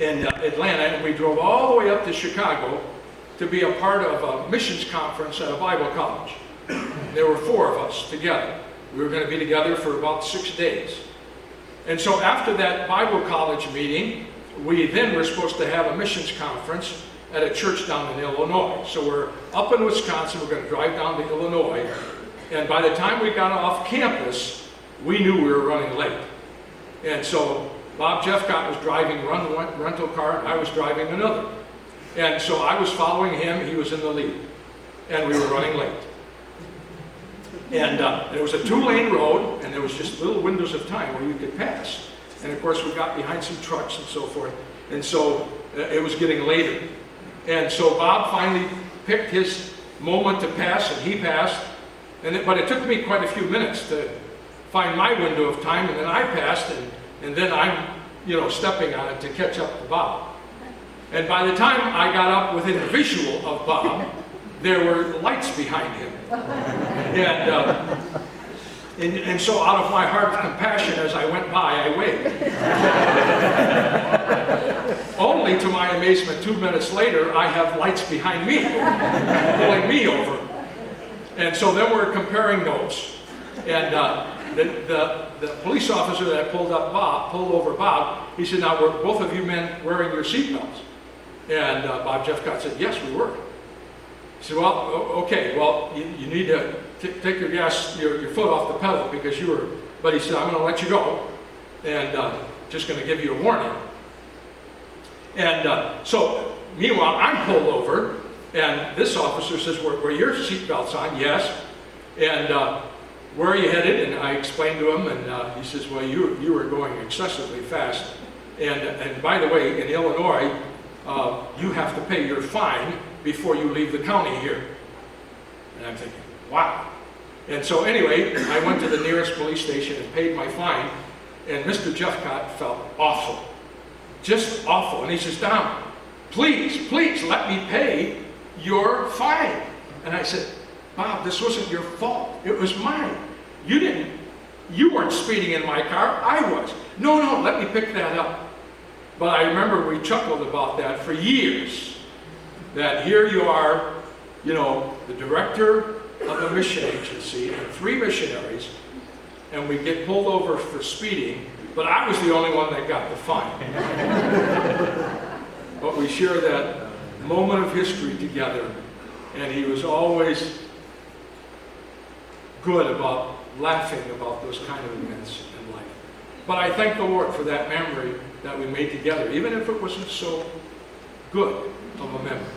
in Atlanta, and we drove all the way up to Chicago to be a part of a missions conference at a Bible college. There were 4 of us together. We were going to be together for about 6 days. And so after that Bible college meeting, we then were supposed to have a missions conference at a church down in Illinois. So we're up in Wisconsin, we're going to drive down to Illinois, and by the time we got off campus, we knew we were running late. And so Bob Jeffcott was driving one rental car, and I was driving another. And so I was following him, he was in the lead, and we were running late. And there was a 2-lane road, and there was just little windows of time where you could pass. And of course we got behind some trucks and so forth, and so it was getting later. And so Bob finally picked his moment to pass, and he passed. But it took me quite a few minutes to find my window of time, and then I passed, and then I'm, stepping on it to catch up to Bob. And by the time I got up within visual of Bob, there were lights behind him. And so out of my heart of compassion, as I went by, I waved. Only to my amazement, 2 minutes later, I have lights behind me, pulling me over. And so then we're comparing notes. And the police officer that pulled over Bob, he said, "Now, were both of you men wearing your seatbelts?" And Bob Jeffcott said, "Yes, we were." He said, "Well, okay, well, you need to take your foot off the pedal because you were," but he said, "I'm going to let you go, and just going to give you a warning." And so, meanwhile, I'm pulled over, and this officer says, "Were your seatbelts on?" "Yes." "And where are you headed?" And I explained to him, and he says, "Well, you were going excessively fast. And by the way, in Illinois, you have to pay your fine before you leave the county here." And I'm thinking, wow. And so anyway, I went to the nearest police station and paid my fine, and Mr. Jeffcott felt awful, just awful. And he says, "Don, please let me pay your fine." And I said, "Bob, this wasn't your fault. It was mine. You weren't speeding in my car, I was." No, let me pick that up." But I remember we chuckled about that for years, that here you are, the director of a mission agency and 3 missionaries, and we get pulled over for speeding, but I was the only one that got the fine. But we share that moment of history together, and he was always good about laughing about those kind of events in life. But I thank the Lord for that memory that we made together, even if it wasn't so good of a memory.